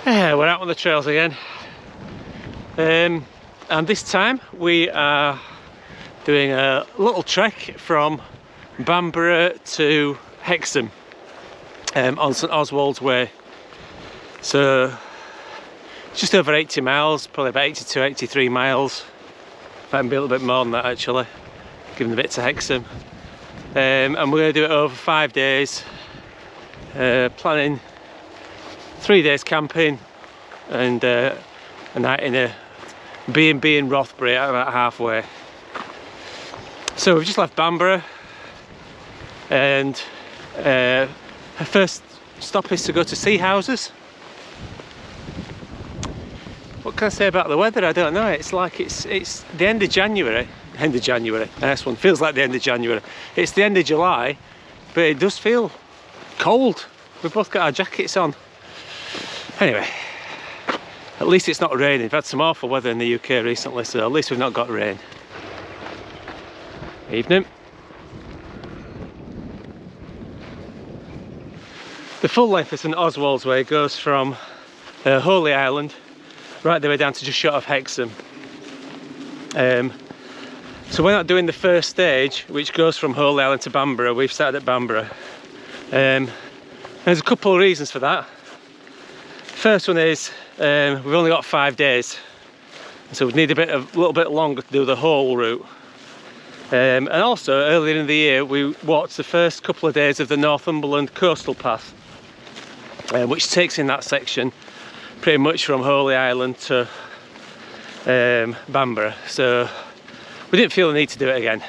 We're out on the trails again, and this time we are doing a little trek from Bamburgh to Hexham on St Oswalds Way. So just over 80 miles, probably about 82, 83 miles. Might be a little bit more than that actually, given the bit to Hexham. And we're going to do it over 5 days, planning 3 days camping and a night in a B&B in Rothbury at about halfway. So we've just left Bamburgh, and our first stop is to go to Seahouses. What can I say about the weather? I don't know. It's like it's the end of January. Nice one. Feels like the end of January. It's the end of July, but it does feel cold. We've both got our jackets on. Anyway, at least it's not raining. We've had some awful weather in the UK recently, so at least we've not got rain. Evening. The full length of St Oswalds Way goes from Holy Island right the way down to just short of Hexham. So we're not doing the first stage, which goes from Holy Island to Bamburgh. We've started at Bamburgh. There's a couple of reasons for that. First one is we've only got 5 days, so we need a little bit longer to do the whole route. And also earlier in the year we walked the first couple of days of the Northumberland coastal path, which takes in that section pretty much from Holy Island to Bamburgh. So we didn't feel the need to do it again.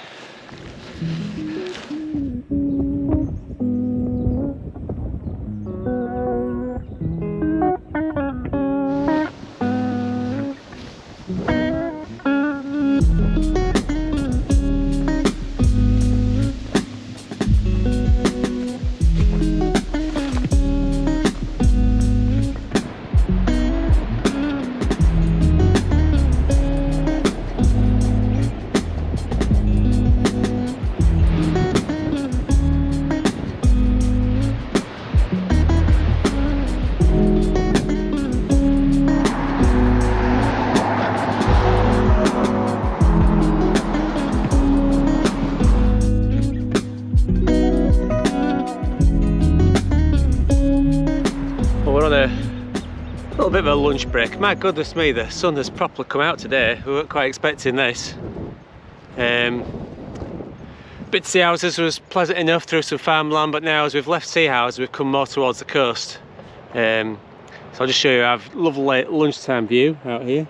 A little bit of a lunch break. My goodness me, the sun has properly come out today. We weren't quite expecting this. Bit to Seahouses was pleasant enough through some farmland, but now as we've left Seahouses we've come more towards the coast. So I'll just show you our lovely lunchtime view out here.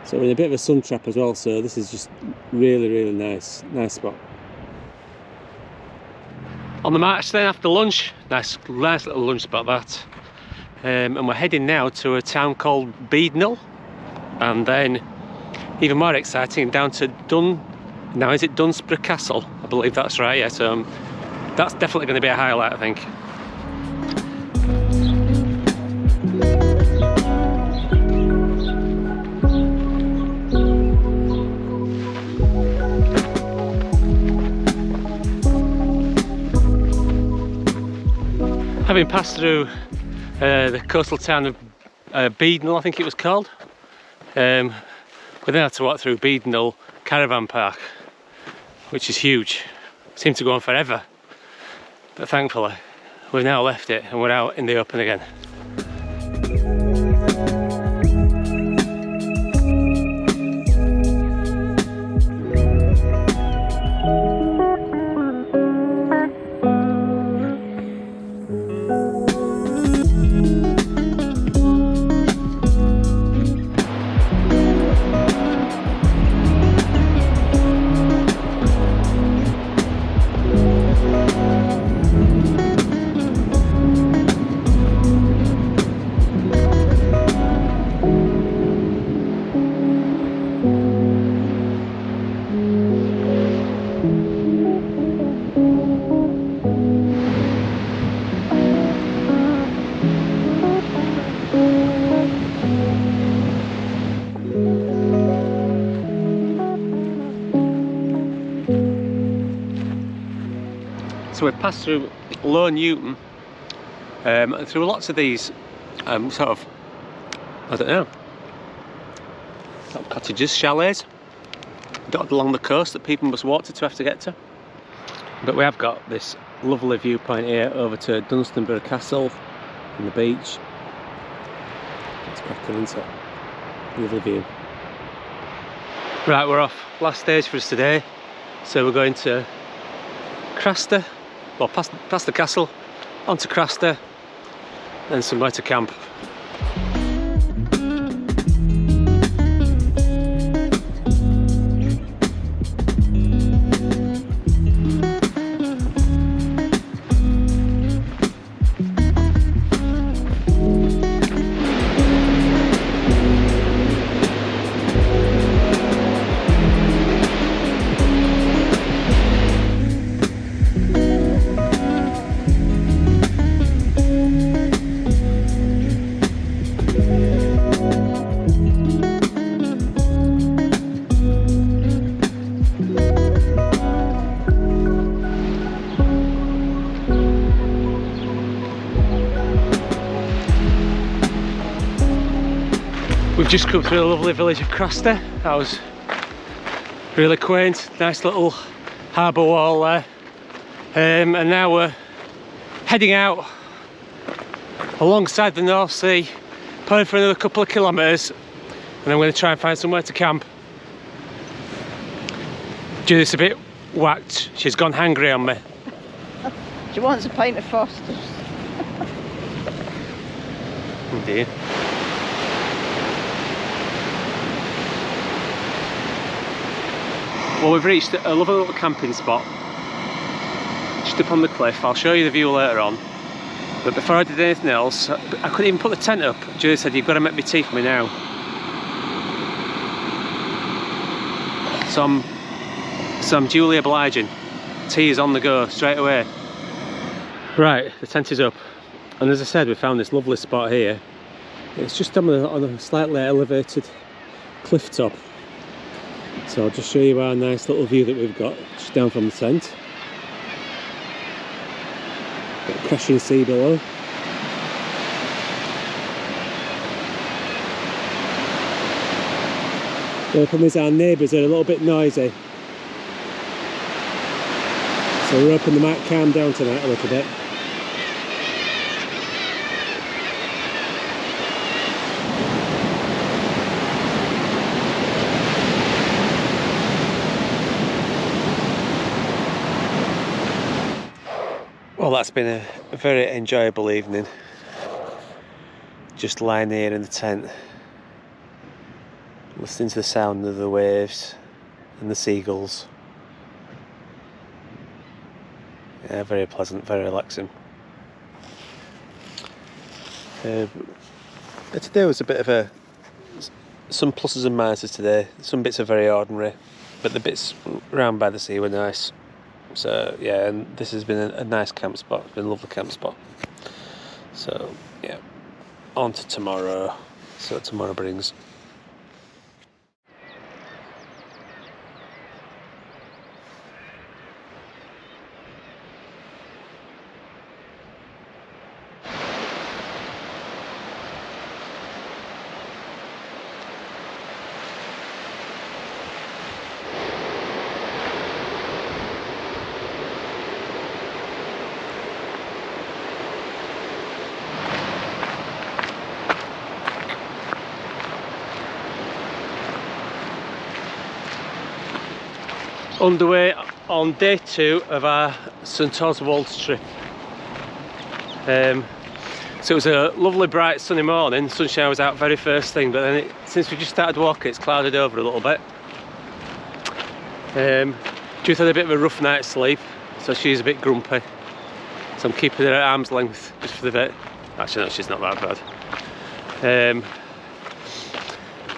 So we're in a bit of a sun trap as well, so this is just really nice spot. On the march then after lunch, nice little lunch spot that, and we're heading now to a town called Beadnell, and then even more exciting down to now is it Warkworth Castle? I believe that's right, yeah, so that's definitely going to be a highlight I think. Having passed through the coastal town of Beadnell, I think it was called, we then had to walk through Beadnell Caravan Park, which is huge. Seemed to go on forever, but thankfully we've now left it and we're out in the open again. So we passed through Low Newton And through lots of these sort of, I don't know, sort of cottages, chalets dotted along the coast that people must walk to have to get to. But we have got this lovely viewpoint here over to Dunstanburgh Castle and the beach. It's cracking, isn't it? Lovely view. Right, we're off. Last stage for us today. So we're going to Craster, well past the castle, onto Craster, and somewhere to camp. We've just come through the lovely village of Craster. That was really quaint, nice little harbour wall there. And now we're heading out alongside the North Sea, probably for another couple of kilometres, and I'm going to try and find somewhere to camp. Judith's a bit whacked, she's gone hangry on me. She wants a pint of Foster's. Oh dear. Well, we've reached a lovely little camping spot just up on the cliff. I'll show you the view later on. But before I did anything else, I couldn't even put the tent up. Julie said, "You've got to make me tea for me now." So I'm duly obliging. Tea is on the go straight away. Right, the tent is up. And as I said, we found this lovely spot here. It's just on a slightly elevated cliff top. So I'll just show you our nice little view that we've got just down from the tent. Got a crashing sea below. The problem is our neighbours are a little bit noisy. So we're hoping they might calm down tonight a little bit. Well, that's been a very enjoyable evening. Just lying here in the tent, listening to the sound of the waves and the seagulls. Yeah, very pleasant, very relaxing. Today was a bit of some pluses and minuses today. Some bits are very ordinary, but the bits round by the sea were nice. So yeah, and this has been a nice camp spot. It's been a lovely camp spot. So yeah, on to tomorrow. See what tomorrow brings. Underway on day 2 of our St Oswalds trip. So it was a lovely bright sunny morning. Sunshine was out very first thing, but then since we just started walking, it's clouded over a little bit. Judith had a bit of a rough night's sleep, so she's a bit grumpy. So I'm keeping her at arm's length just for the bit. Actually no, she's not that bad.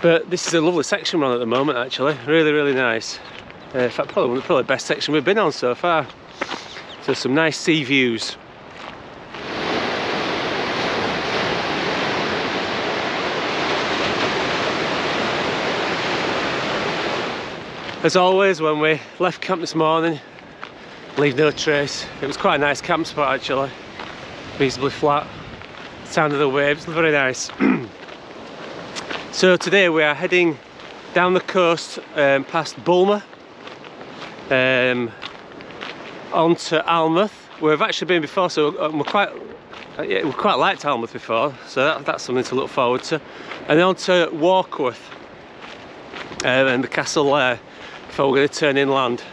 But this is a lovely section we're on at the moment actually, really nice. In fact, probably the best section we've been on so far. So some nice sea views. As always, when we left camp this morning, leave no trace. It was quite a nice camp spot actually. reasonably flat. Sound of the waves, very nice. So today we are heading down the coast past Bulmer onto Alnmouth. We've actually been before, so we quite liked Alnmouth before, so that's something to look forward to. And then on to Warkworth and the castle there before we're going to turn inland.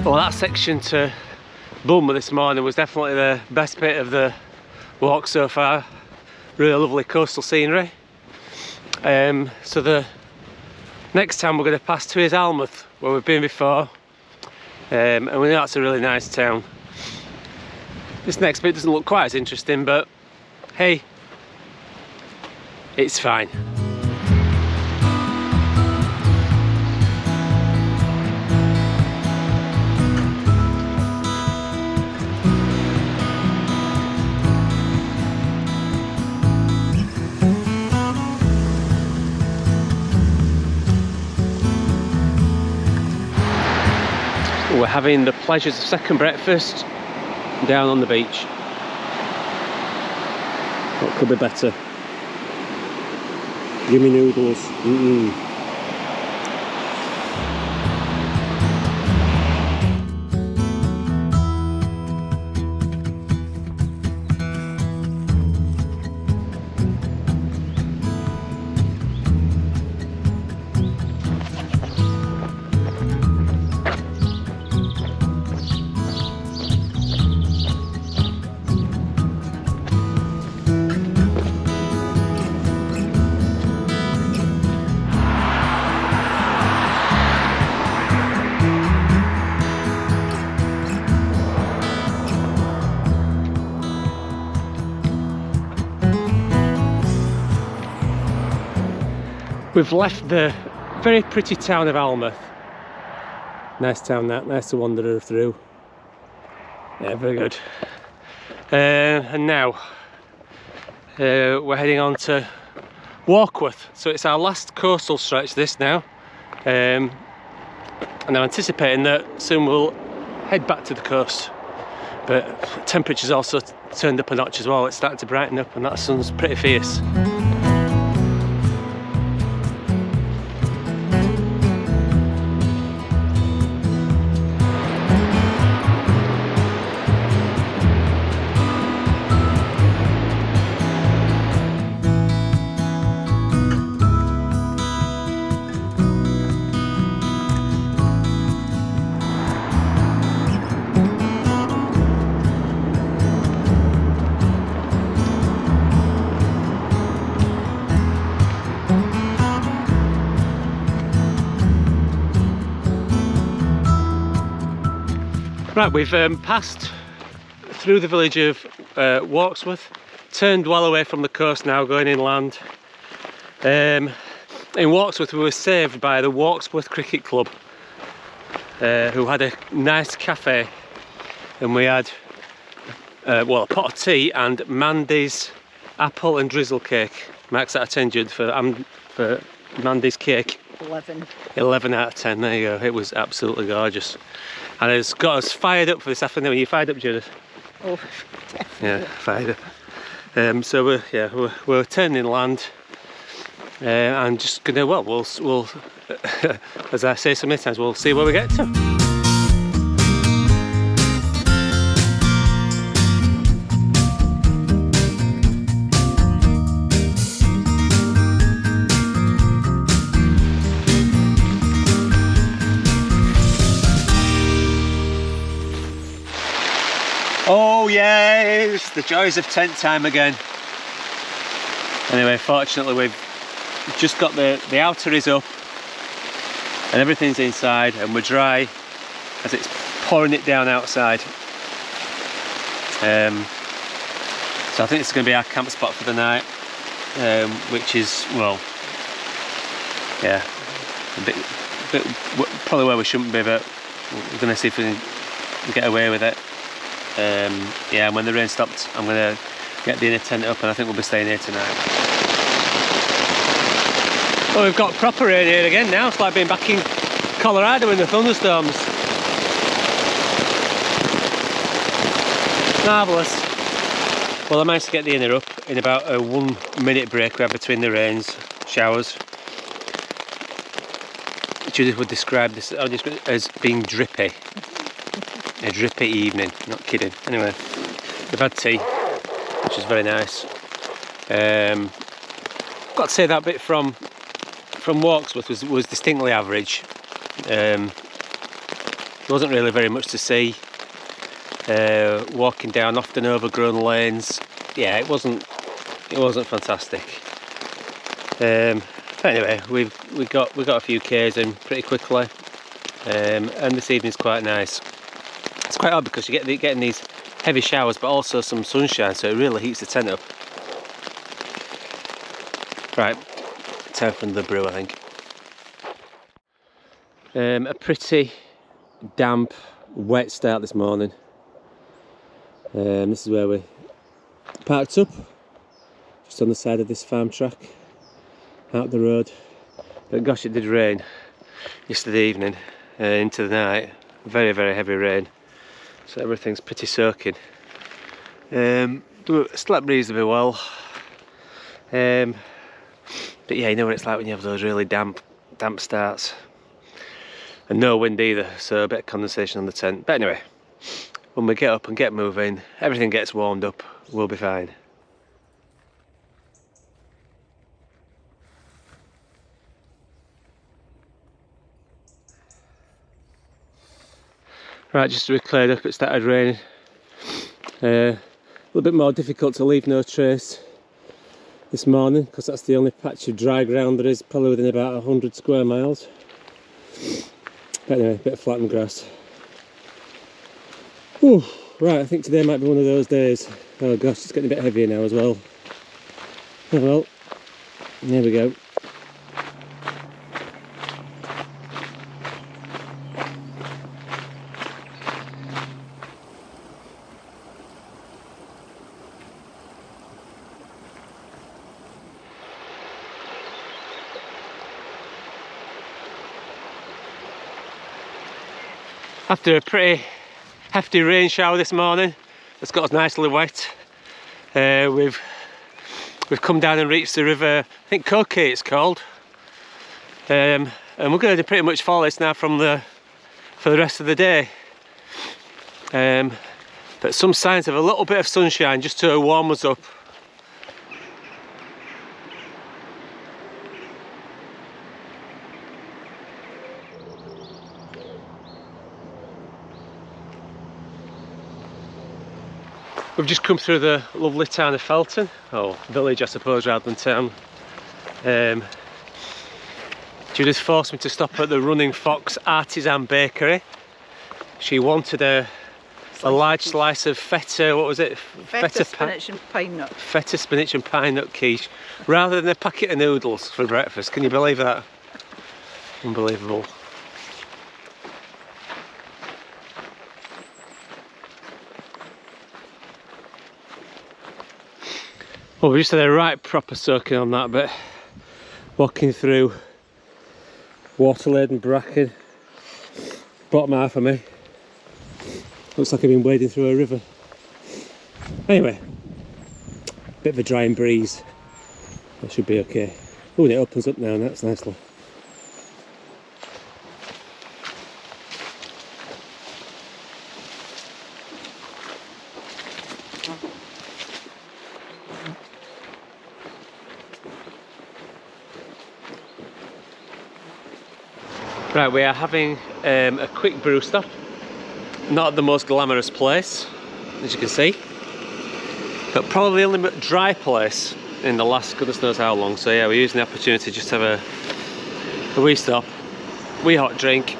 Well, that section to Bulmer this morning was definitely the best bit of the walk so far. Really lovely coastal scenery. So the next town we're going to pass to is Alnmouth, where we've been before, and we know that's a really nice town. This next bit doesn't look quite as interesting, but hey, it's fine. We're having the pleasures of second breakfast down on the beach. What could be better? Gimme noodles. We've left the very pretty town of Alnmouth. Nice town that, nice to wander through. Yeah, very good. And now we're heading on to Warkworth. So it's our last coastal stretch this now. And I'm anticipating that soon we'll head back to the coast. But temperature's also turned up a notch as well. It's starting to brighten up and that sun's pretty fierce. Right, we've passed through the village of Warkworth, turned well away from the coast now, going inland. In Warkworth we were saved by the Warkworth Cricket Club, who had a nice cafe, and we had well, a pot of tea and Mandy's apple and drizzle cake. Marks out of 10 Jude for Mandy's cake. 11 out of 10, there you go. It was absolutely gorgeous. And it's got us fired up for this afternoon. Are you fired up, Judith? Oh, definitely. Yeah, fired up. So we're turning inland. And just gonna, well, we'll as I say so many times, we'll see where we get to. Oh yes, the joys of tent time again. Anyway, fortunately we've just got the outer is up and everything's inside and we're dry as it's pouring it down outside. So I think it's going to be our camp spot for the night, which is, well, yeah, a bit probably where we shouldn't be, but we're going to see if we can get away with it. Yeah, and when the rain stopped, I'm going to get the inner tent up, and I think we'll be staying here tonight. Well, we've got proper rain here again now. It's like being back in Colorado in the thunderstorms. Marvellous. Well, I managed to get the inner up in about a 1 minute break we had between the rains, showers. Judith would describe this as being drippy. A drippy evening, not kidding. Anyway, we've had tea, which is very nice. Got to say that bit from Warkworth was distinctly average. There wasn't really very much to see. Walking down often overgrown lanes, yeah, it wasn't fantastic. But anyway, we got a few Ks in pretty quickly, and this evening's quite nice. It's quite odd because you're getting these heavy showers, but also some sunshine, so it really heats the tent up. Right, time for another brew, I think. A pretty damp, wet start this morning. This is where we parked up, just on the side of this farm track, out the road. But gosh, it did rain yesterday evening into the night. Very, very heavy rain, so everything's pretty soaking. Slept reasonably well. But yeah, you know what it's like when you have those really damp starts. And no wind either, so a bit of condensation on the tent. But anyway, when we get up and get moving, everything gets warmed up, we'll be fine. Right, just as we cleared up, it started raining. A little bit more difficult to leave no trace this morning, because that's the only patch of dry ground there is, probably within about 100 square miles. But anyway, a bit of flattened grass. Ooh, right, I think today might be one of those days. Oh gosh, it's getting a bit heavier now as well. Oh well, there we go. After a pretty hefty rain shower this morning, it's got us nicely wet. We've come down and reached the river, I think Coquet it's called, and we're going to pretty much follow this now for the rest of the day. But some signs of a little bit of sunshine just to warm us up. We've just come through the lovely town of Felton, or village I suppose rather than town. Judith forced me to stop at the Running Fox Artisan Bakery. She wanted a large slice of feta, what was it? Feta, spinach and pine nut. Feta, spinach and pine nut quiche, rather than a packet of noodles for breakfast. Can you believe that? Unbelievable. Well, we just had a right proper soaking on that bit, walking through water-laden bracken, bottom half of me. Looks like I've been wading through a river. Anyway, bit of a drying breeze, that should be okay. Oh, and it opens up now, and that's nicely. Right, we are having a quick brew stop. Not the most glamorous place, as you can see, but probably the only dry place in the last goodness knows how long. So yeah, we're using the opportunity just to have a wee stop, wee hot drink,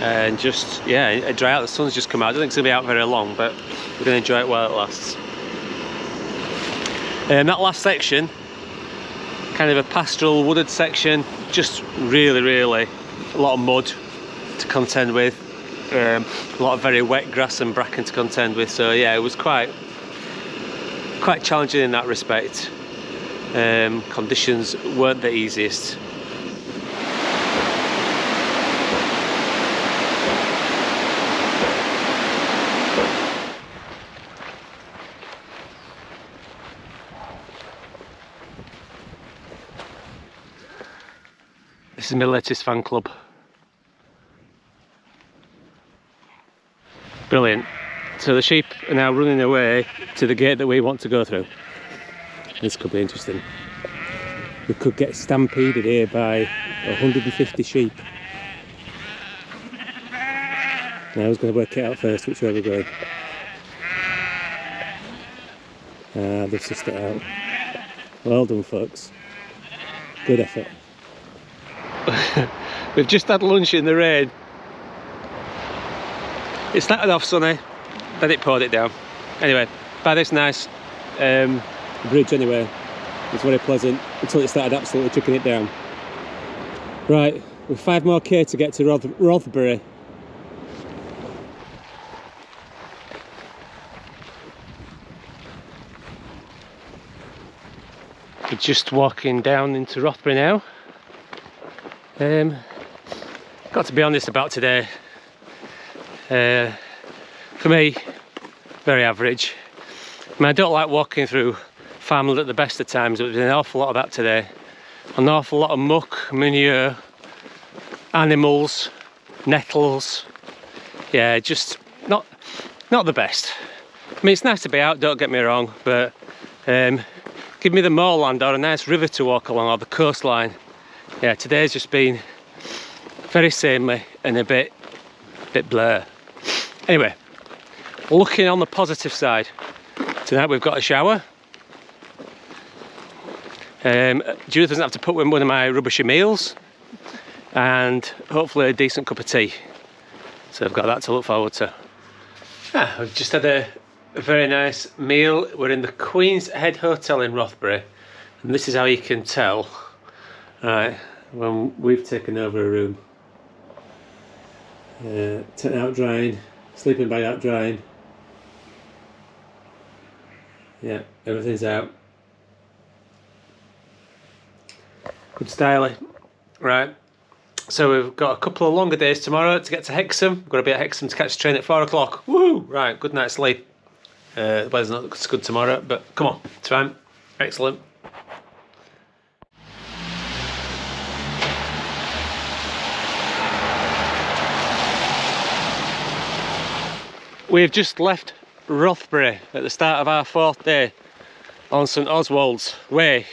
and just, yeah, dry out. The sun's just come out. I don't think it's going to be out very long, but we're going to enjoy it while it lasts. That last section, kind of a pastoral wooded section, just really a lot of mud to contend with, a lot of very wet grass and bracken to contend with, so yeah, it was quite challenging in that respect. Conditions weren't the easiest. This is my latest fan club. Brilliant. So the sheep are now running away to the gate that we want to go through. This could be interesting. We could get stampeded here by 150 sheep. Now who's going to work it out first, which way we're going? Ah, they've sussed it out. Well done, folks. Good effort. We've just had lunch in the rain. It started off sunny, then it poured it down. Anyway, by this nice bridge anyway, it was very pleasant until it started absolutely chucking it down. Right, with 5 more k to get to Rothbury. We're just walking down into Rothbury now. Got to be honest about today. For me, very average. I mean, I don't like walking through farmland at the best of times, but there's an awful lot of that today. An awful lot of muck, manure, animals, nettles. Yeah, just not the best. I mean, it's nice to be out, don't get me wrong, but give me the moorland or a nice river to walk along, or the coastline. Yeah, today's just been very samey and a bit blur. Anyway, looking on the positive side, tonight we've got a shower. Judith doesn't have to put in one of my rubbishy meals, and hopefully a decent cup of tea. So I've got that to look forward to. I've just had a very nice meal. We're in the Queen's Head Hotel in Rothbury, and this is how you can tell. Right, when we've taken over a room. Tent out drying, sleeping bag out drying. Yeah, everything's out. Good styling. Right, so we've got a couple of longer days tomorrow to get to Hexham. We've got to be at Hexham to catch the train at 4 o'clock. Woo! Right, good night's sleep. The weather's not so good tomorrow, but come on, it's fine. Excellent. We've just left Rothbury at the start of our 4th day on St Oswalds Way.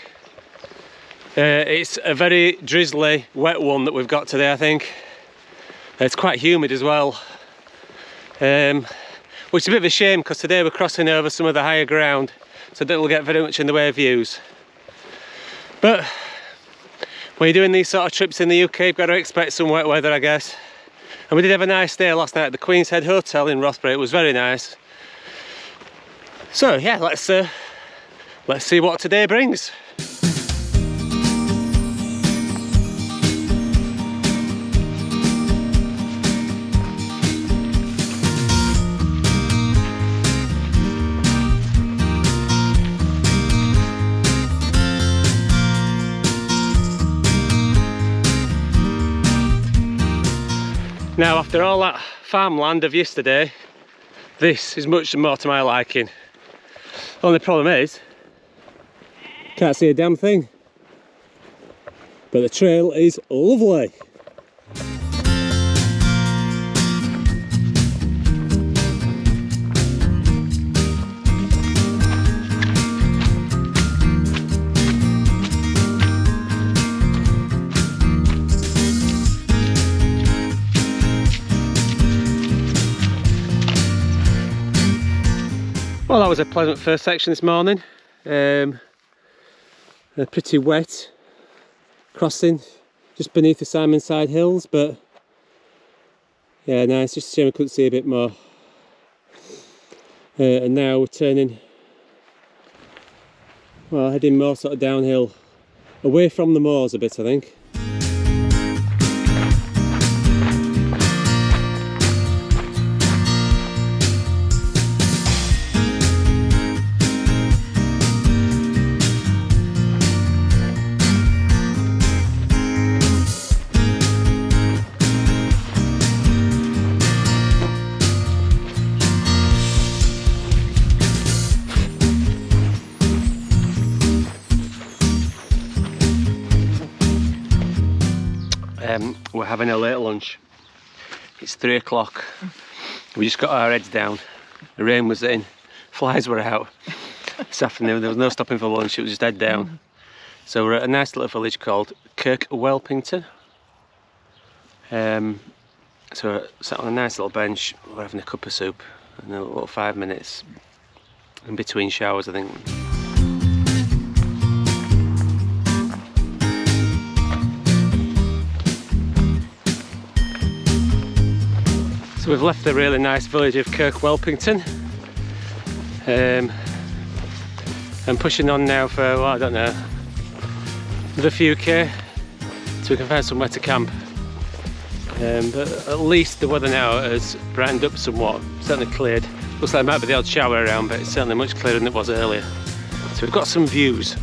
It's a very drizzly, wet one that we've got today, I think. It's quite humid as well, which is a bit of a shame because today we're crossing over some of the higher ground, so that we'll get very much in the way of views. But when you're doing these sort of trips in the UK, you've got to expect some wet weather, I guess. And we did have a nice day last night at the Queen's Head Hotel in Rothbury. It was very nice. So yeah, let's see what today brings. Now, after all that farmland of yesterday, this is much more to my liking. Only problem is, can't see a damn thing. But the trail is lovely. Well, that was a pleasant first section this morning. A pretty wet crossing just beneath the Simonside Hills, but yeah, nice. Just a shame I couldn't see a bit more. And now we're turning, well, heading more sort of downhill, away from the moors a bit, I think. we're having a late lunch. It's 3 o'clock. We just got our heads down. The rain was in, flies were out. This afternoon there was no stopping for lunch, it was just head down. So we're at a nice little village called Coquet. So we're sat on a nice little bench, we're having a cup of soup and a little 5 minutes in between showers, I think. So we've left the really nice village of Kirkwelpington. I'm pushing on now for, well, I don't know, another few K so we can find somewhere to camp. But at least the weather now has brightened up somewhat, certainly cleared. Looks like there might be the odd shower around, but it's certainly much clearer than it was earlier. So we've got some views.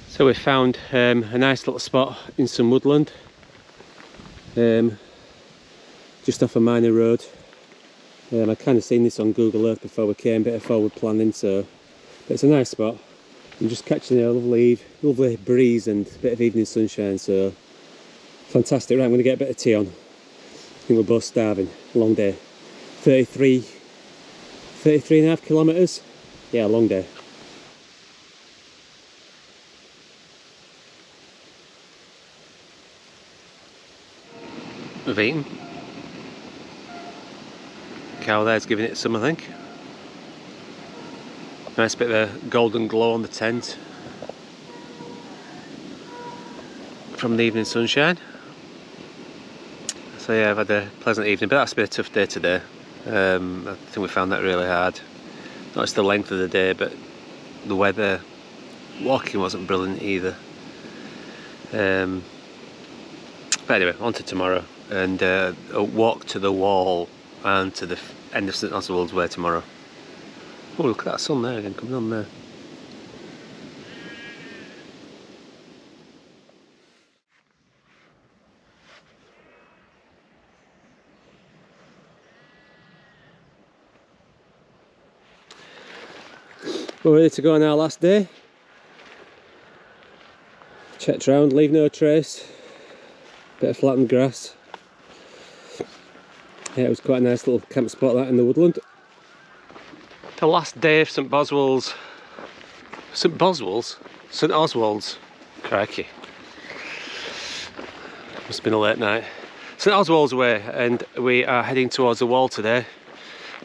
So we found a nice little spot in some woodland, just off a minor road. I'd kind of seen this on Google Earth before we came, bit of forward planning, but it's a nice spot. I'm just catching a lovely breeze and a bit of evening sunshine, so fantastic. Right, I'm going to get a bit of tea on. I think we're both starving, long day. 33.5 kilometres, yeah, long day. We've eaten. Cow there's giving it some, I think. Nice bit of a golden glow on the tent from the evening sunshine. So yeah, I've had a pleasant evening, but that's been a tough day today. I think we found that really hard. Not just the length of the day, but the weather. Walking wasn't brilliant either. But anyway, on to tomorrow. And a walk to the wall and to the end of St Oswalds Way tomorrow. Oh, look at that sun there again, coming on there. We're ready to go on our last day. Checked round, leave no trace. Bit of flattened grass. Yeah, it was quite a nice little camp spot that in the woodland. The last day of St Oswalds. St Oswalds. Crikey. Must have been a late night. St Oswalds Way, and we are heading towards the wall today.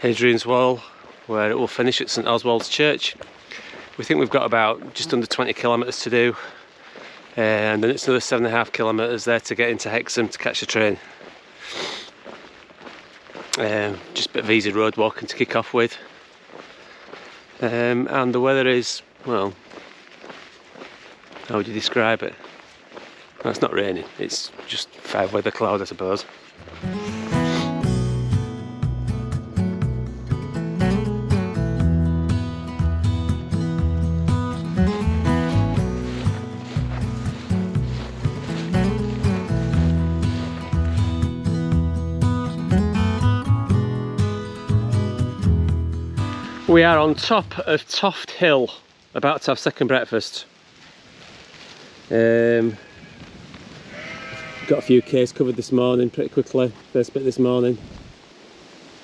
Hadrian's Wall, where it will finish at St Oswalds Church. We think we've got about just under 20 kilometres to do. And then it's another 7.5 kilometres there to get into Hexham to catch the train. Just a bit of easy road walking to kick off with. And the weather is, well, how would you describe it? Well, it's not raining, it's just fair weather cloud, I suppose. We are on top of Toft Hill, about to have second breakfast. Got a few Ks covered this morning pretty quickly, first bit this morning.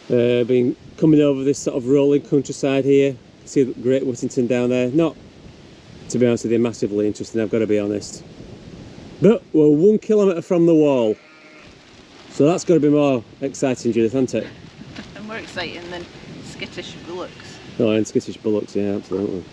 Been coming over this sort of rolling countryside here. See Great Whittington down there. Not, to be honest with you, massively interesting, I've got to be honest. But we're 1 kilometre from the wall. So that's got to be more exciting, Judith, hasn't it? And more exciting than skittish bullocks. Oh, and skittish bullocks, yeah, absolutely.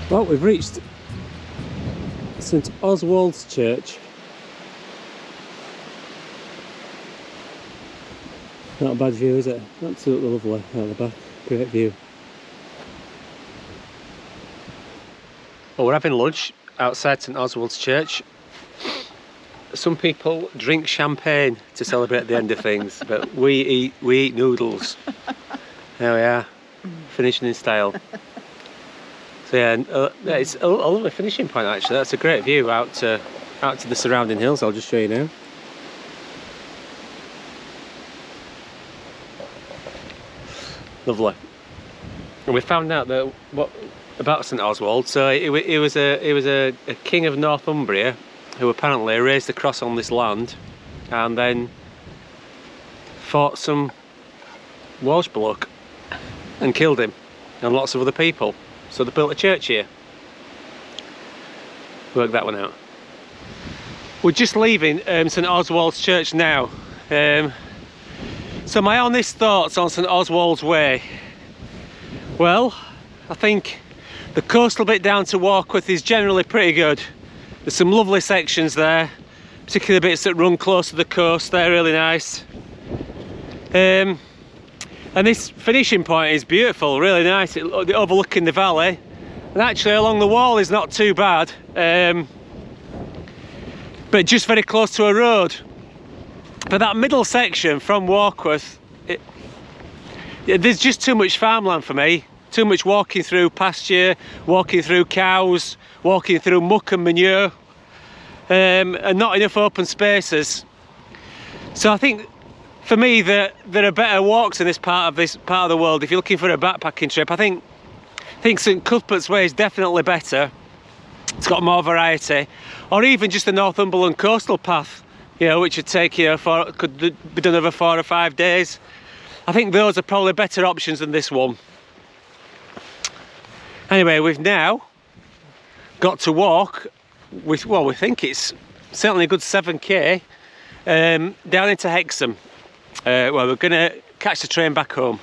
Well, we've reached St Oswalds Church. Not a bad view, is it? Absolutely lovely out the back. Great view. Well, we're having lunch outside St Oswald's Church. Some people drink champagne to celebrate the end of things, but we eat noodles. There we are, finishing in style. So yeah, it's a lovely finishing point actually. That's a great view out to the surrounding hills. I'll just show you now. Lovely. And we found out that about St Oswald. So it was a king of Northumbria who apparently raised the cross on this land and then fought some Welsh bloke and killed him and lots of other people. So they built a church here. Work that one out. We're just leaving St Oswald's Church now. So my honest thoughts on St Oswald's Way. Well, I think the coastal bit down to Warkworth is generally pretty good. There's some lovely sections there, particularly bits that run close to the coast. They're really nice. And this finishing point is beautiful, really nice. Overlooking the valley, and actually along the wall is not too bad, but just very close to a road. But that middle section from Warkworth, there's just too much farmland for me. Too much walking through pasture, walking through cows, walking through muck and manure, and not enough open spaces. So I think for me there are better walks in this part of the world. If you're looking for a backpacking trip, I think St Cuthbert's Way is definitely better. It's got more variety, or even just the Northumberland coastal path, you know, which would take could be done over 4 or 5 days. I think those are probably better options than this one. Anyway, we've now got to walk with, well, we think it's certainly a good 7k down into Hexham. Well, we're going to catch the train back home.